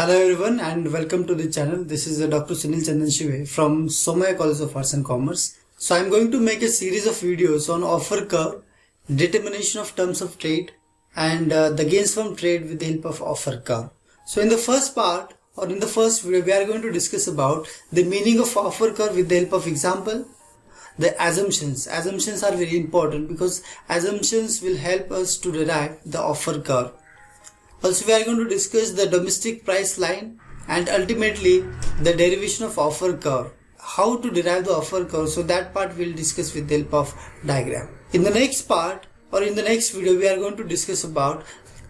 Hello everyone and welcome to the channel. This is Dr. Sunil Chandan Shive from Somaya College of Arts and Commerce. So I am going to make a series of videos on offer curve, determination of terms of trade and the gains from trade with the help of offer curve. So in the first part or in the first video we are going to discuss about the meaning of offer curve with the help of example. The assumptions. Assumptions are very important because assumptions will help us to derive the offer curve. Also, we are going to discuss the domestic price line and ultimately the derivation of offer curve. How to derive the offer curve, so that part we will discuss with the help of diagram. In the next part or in the next video, we are going to discuss about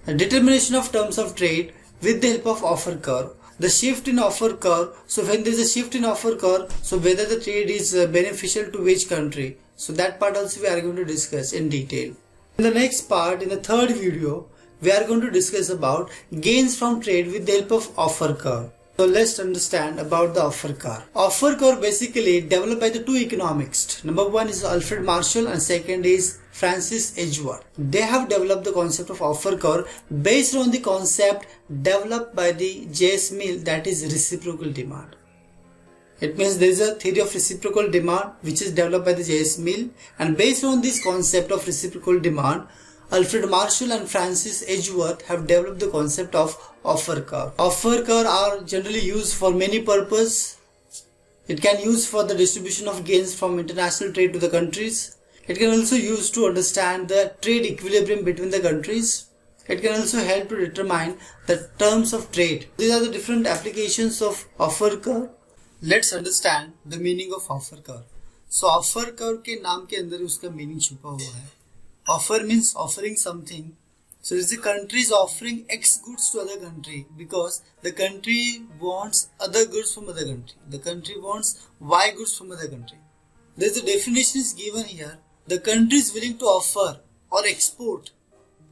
the determination of terms of trade with the help of offer curve. The shift in offer curve, so when there is a shift in offer curve, so whether the trade is beneficial to which country. So that part also we are going to discuss in detail. In the next part, in the third video, we are going to discuss about gains from trade with the help of offer curve. So let's understand about the offer curve. Offer curve basically developed by the two economists. Number one is Alfred Marshall and second is Francis Edgeworth. They have developed the concept of offer curve based on the concept developed by the J.S. Mill, that is reciprocal demand. It means there is a theory of reciprocal demand which is developed by the J.S. Mill, and based on this concept of reciprocal demand, Alfred Marshall and Francis Edgeworth have developed the concept of offer curve. Offer curve are generally used for many purposes. It can use for the distribution of gains from international trade to the countries. It can also use to understand the trade equilibrium between the countries. It can also help to determine the terms of trade. These are the different applications of offer curve. Let's understand the meaning of offer curve. So offer curve के नाम के अंदर उसका meaning छुपा हुआ है. Offer means offering something. So if the country is offering X goods to other country because the country wants other goods from other country. The country wants Y goods from other country. There is a definition is given here. The country is willing to offer or export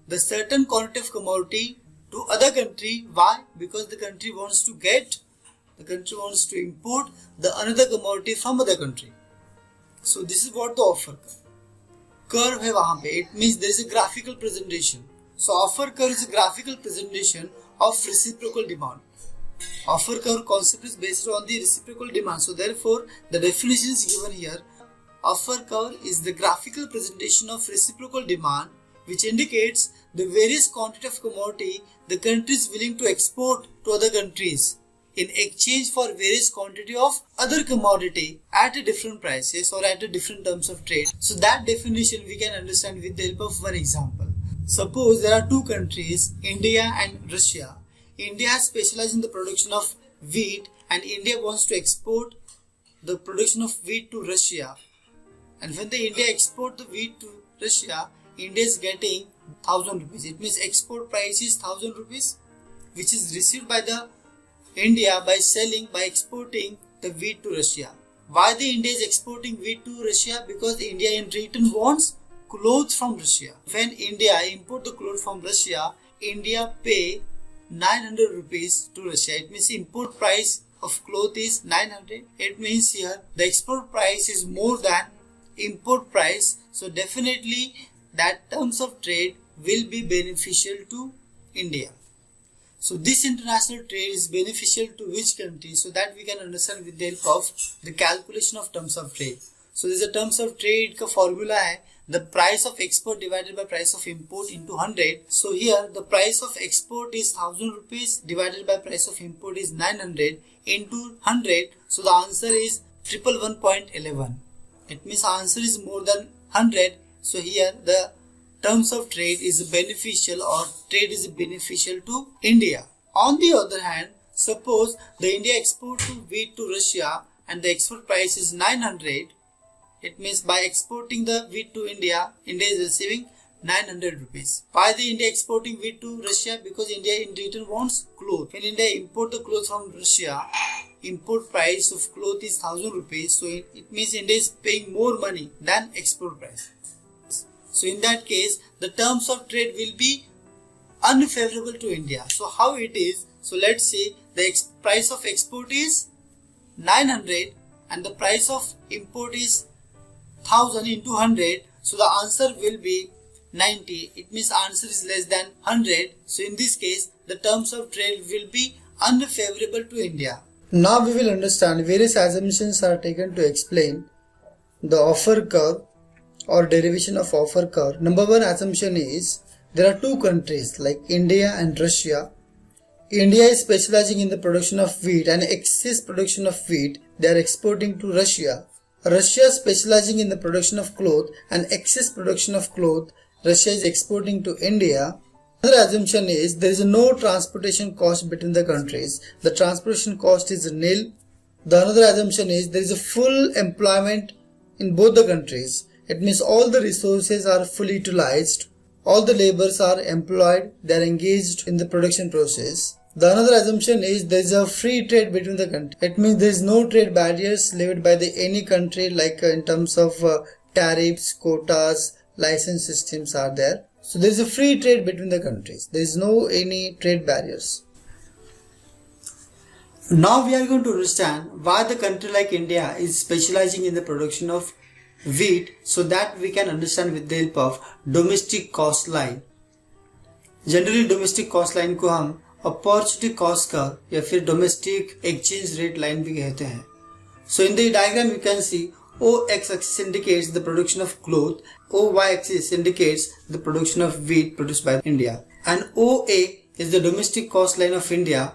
the certain quantity of commodity to other country. Why? Because the country wants to import the another commodity from other country. So this is what the offer curve है वहाँ पे. It means there is a graphical presentation. So offer curve is a graphical presentation of reciprocal demand. Offer curve concept is based on the reciprocal demand. So therefore the definition is given here. Offer curve is the graphical presentation of reciprocal demand which indicates the various quantity of commodity the country is willing to export to other countries in exchange for various quantity of other commodity at a different prices or at a different terms of trade. So that definition we can understand with the help of one example. Suppose there are two countries, India and Russia. India has specialized in the production of wheat and India wants to export the production of wheat to Russia. And when the India export the wheat to Russia, India is getting 1000 rupees. It means export price is 1000 rupees which is received by the India by exporting the wheat to Russia. Why the India is exporting wheat to Russia? Because India in return wants clothes from Russia. When India import the clothes from Russia, India pay 900 rupees to Russia. It means import price of cloth is 900. It means here the export price is more than import price. So definitely that terms of trade will be beneficial to India. So this international trade is beneficial to which country? So that we can understand with the help of the calculation of terms of trade. So there is a terms of trade का formula है, the price of export divided by price of import into 100. So here the price of export is 1000 rupees divided by price of import is 900 into 100. So the answer is 111.11. It means answer is more than 100. So here the terms of trade is beneficial or trade is beneficial to India. On the other hand, suppose the India export to wheat to Russia and the export price is 900. It means by exporting the wheat to India, India is receiving 900 rupees. Why the India exporting wheat to Russia? Because India in return wants clothes. When India import the clothes from Russia, import price of cloth is 1000 rupees. So it means India is paying more money than export price. So in that case, the terms of trade will be unfavorable to India. So how it is? So let's say the price of export is 900 and the price of import is 1000 into 100. So the answer will be 90. It means answer is less than 100. So in this case, the terms of trade will be unfavorable to India. Now we will understand various assumptions are taken to explain the offer curve or derivation of offer curve. Number one assumption is there are two countries like India and Russia. India is specializing in the production of wheat and excess production of wheat they are exporting to Russia. Russia is specializing in the production of cloth and excess production of cloth Russia is exporting to India. Another assumption is there is no transportation cost between the countries. The transportation cost is nil. The another assumption is there is a full employment in both the countries. It means all the resources are fully utilized. All the laborers are employed. They are engaged in the production process. The another assumption is there is a free trade between the countries. It means there is no trade barriers levied by any country like in terms of tariffs, quotas, license systems are there. So there is a free trade between the countries. There is no any trade barriers. Now we are going to understand why the country like India is specializing in the production of wheat so that we can understand with the help of domestic cost line. Generally domestic cost line को हम opportunity cost curve या फिर domestic exchange rate line भी कहते हैं. So in the diagram you can see OX axis indicates the production of cloth, OY axis indicates the production of wheat produced by India, and OA is the domestic cost line of India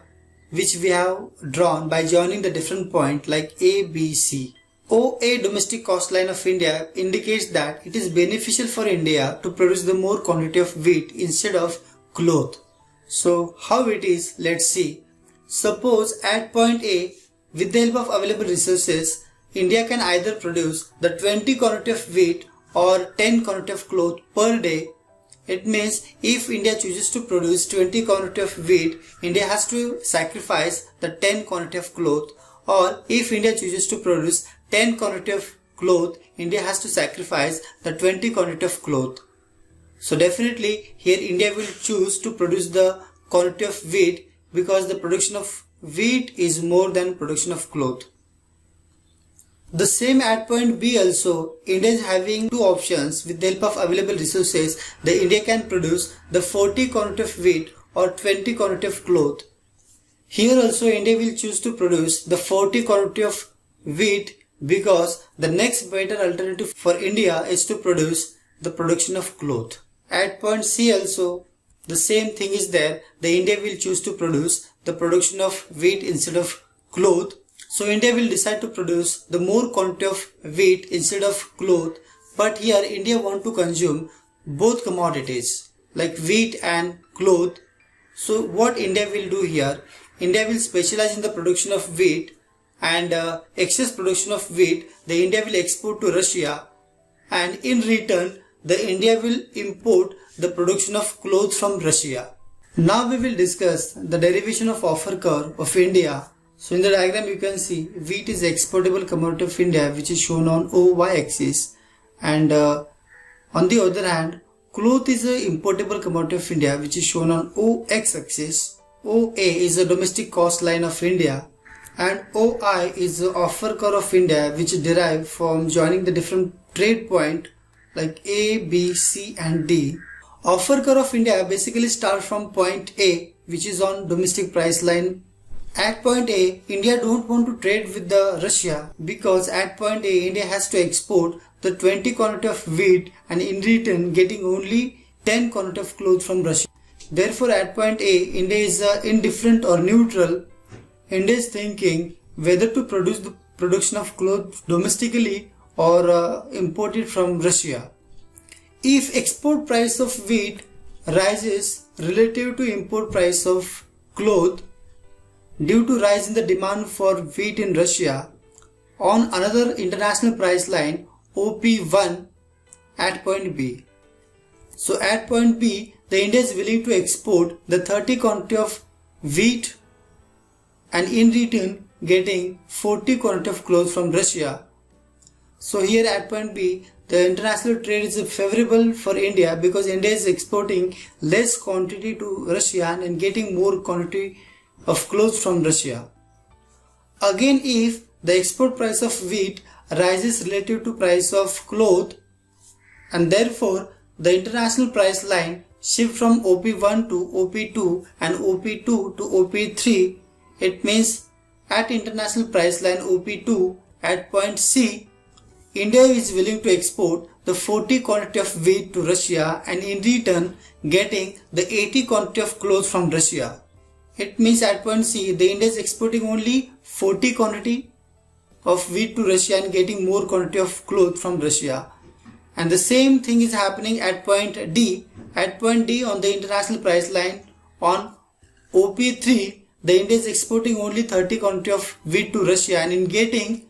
which we have drawn by joining the different point like A, B, C. OA domestic cost line of India indicates that it is beneficial for India to produce the more quantity of wheat instead of cloth. So how it is, let's see. Suppose at point A, with the help of available resources, India can either produce the 20 quantity of wheat or 10 quantity of cloth per day. It means if India chooses to produce 20 quantity of wheat, India has to sacrifice the 10 quantity of cloth, or if India chooses to produce 10 quantity of cloth, India has to sacrifice the 20 quantity of cloth. So definitely here India will choose to produce the quantity of wheat because the production of wheat is more than production of cloth. The same at point B also, India is having two options. With the help of available resources, the India can produce the 40 quantity of wheat or 20 quantity of cloth. Here also India will choose to produce the 40 quantity of wheat because the next better alternative for India is to produce the production of cloth. At point C also the same thing is there. The India will choose to produce the production of wheat instead of cloth. So India will decide to produce the more quantity of wheat instead of cloth. But here India want to consume both commodities like wheat and cloth. So what India will do here? India will specialize in the production of wheat, and excess production of wheat the India will export to Russia, and in return the India will import the production of clothes from Russia. Now we will discuss the derivation of offer curve of India. So in the diagram you can see wheat is exportable commodity of India which is shown on OY axis, and on the other hand cloth is a importable commodity of India which is shown on OX axis. OA is the domestic cost line of India, and OI is the offer curve of India which is derived from joining the different trade point like A, B, C and D. Offer curve of India basically starts from point A which is on domestic price line. At point A, India don't want to trade with the Russia because at point A, India has to export the 20 quantity of wheat and in return getting only 10 quantity of clothes from Russia. Therefore, at point A, India is indifferent or neutral. India is thinking whether to produce the production of clothes domestically or import it from Russia. If export price of wheat rises relative to import price of cloth due to rise in the demand for wheat in Russia on another international price line OP1 at point B. So at point B, the India is willing to export the 30 quantity of wheat and in return getting 40 quantity of clothes from Russia. So here at point B, the international trade is favorable for India because India is exporting less quantity to Russia and getting more quantity of clothes from Russia. Again, if the export price of wheat rises relative to price of cloth and therefore the international price line shift from OP1 to OP2 and OP2 to OP3, it means at international price line OP2 at point C, India is willing to export the 40 quantity of wheat to Russia and in return getting the 80 quantity of cloth from Russia. It means at point C, the India is exporting only 40 quantity of wheat to Russia and getting more quantity of cloth from Russia. And the same thing is happening at point D. At point D on the international price line on OP3, the India is exporting only 30 quantity of wheat to Russia and in getting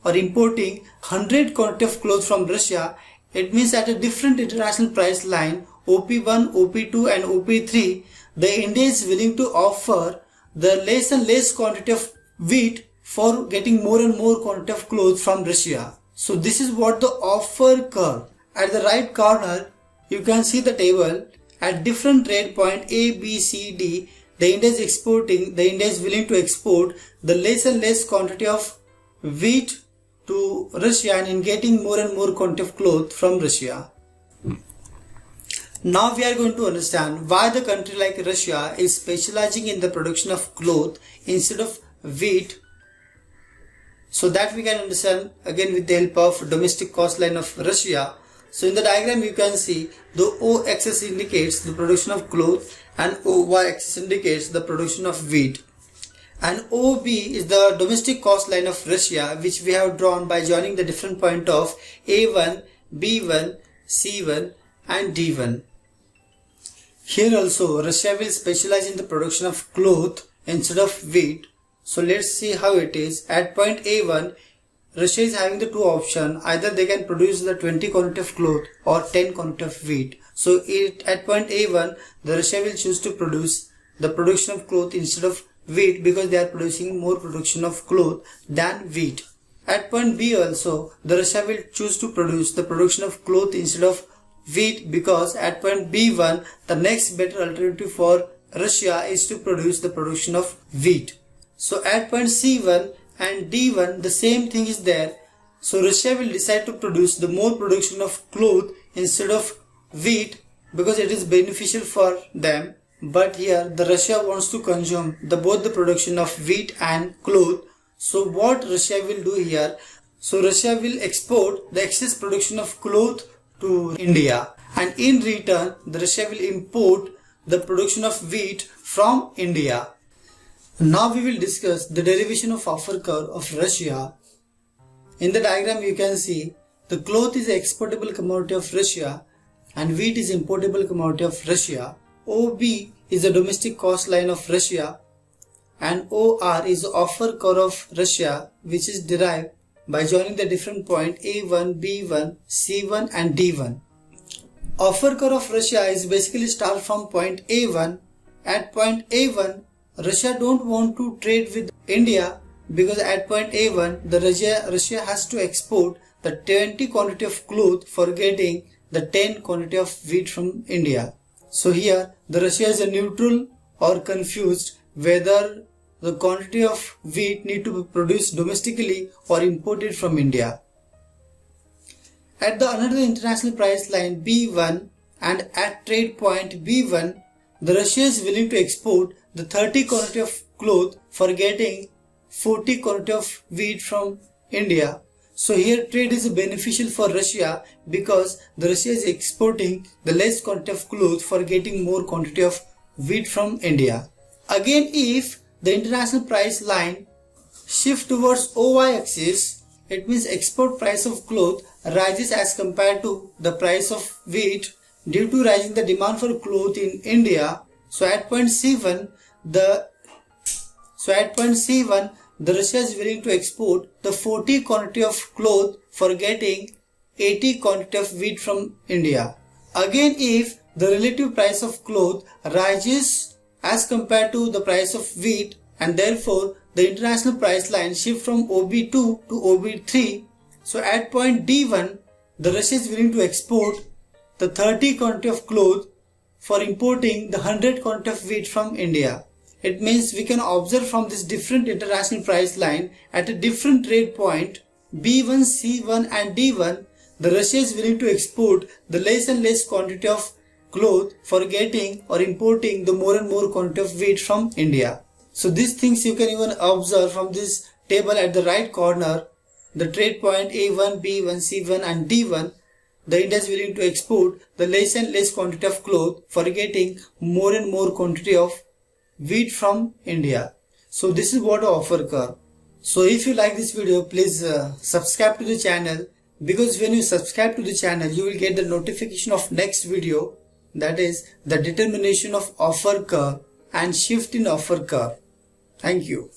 or importing 100 quantity of cloth from Russia. It means at a different international price line OP1, OP2 and OP3, the India is willing to offer the less and less quantity of wheat for getting more and more quantity of cloth from Russia. So this is what the offer curve. At the right corner, you can see the table. At different rate point A, B, C, D, the India is willing to export the less and less quantity of wheat to Russia and in getting more and more quantity of cloth from Russia. Now we are going to understand why the country like Russia is specializing in the production of cloth instead of wheat, so that we can understand again with the help of domestic cost line of Russia. So in the diagram you can see the O axis indicates the production of cloth and OY axis indicates the production of wheat. And OB is the domestic cost line of Russia, which we have drawn by joining the different point of A1, B1, C1 and D1. Here also Russia will specialize in the production of cloth instead of wheat. So let's see how it is. At point A1, Russia is having the two options. Either they can produce the 20 quantity of cloth or 10 quantity of wheat. So at point A1, the Russia will choose to produce the production of cloth instead of wheat because they are producing more production of cloth than wheat. At point B also, the Russia will choose to produce the production of cloth instead of wheat because at point B1, the next better alternative for Russia is to produce the production of wheat. So at point C1 and D1, the same thing is there. So Russia will decide to produce the more production of cloth instead of wheat because it is beneficial for them. But here the Russia wants to consume both the production of wheat and cloth. So what Russia will do here? So Russia will export the excess production of cloth to India and in return the Russia will import the production of wheat from India. Now we will discuss the derivation of offer curve of Russia. In the diagram you can see the cloth is the exportable commodity of Russia and wheat is importable commodity of Russia. OB is the domestic cost line of Russia and OR is the offer curve of Russia, which is derived by joining the different point A1, B1, C1 and D1. Offer curve of Russia is basically start from point A1. At point A1, Russia don't want to trade with India because at point A1, the Russia has to export the 20 quantity of cloth for getting the 10 quantity of wheat from India. So here the Russia is a neutral or confused whether the quantity of wheat need to be produced domestically or imported from India. At the another international price line B1 and at trade point B1, the Russia is willing to export the 30 quantity of cloth for getting 40 quantity of wheat from India. So here trade is beneficial for Russia because the Russia is exporting the less quantity of cloth for getting more quantity of wheat from India. Again, if the international price line shift towards OY axis, it means export price of cloth rises as compared to the price of wheat due to rising the demand for cloth in India. So at point C1, the Russia is willing to export the 40 quantity of cloth for getting 80 quantity of wheat from India. Again, if the relative price of cloth rises as compared to the price of wheat and therefore the international price line shift from OB2 to OB3. So at point D1, the Russia is willing to export the 30 quantity of cloth for importing the 100 quantity of wheat from India. It means we can observe from this different international price line at a different rate point B1, C1 and D1, the Russia is willing to export the less and less quantity of cloth for getting or importing the more and more quantity of wheat from India. So these things you can even observe from this table at the right corner. The trade point A1, B1, C1 and D1. The India is willing to export the less and less quantity of cloth for getting more and more quantity of wheat from India. So this is what offer curve. So if you like this video, please subscribe to the channel, because when you subscribe to the channel you will get the notification of next video, that is the determination of offer curve and shift in offer curve. Thank you.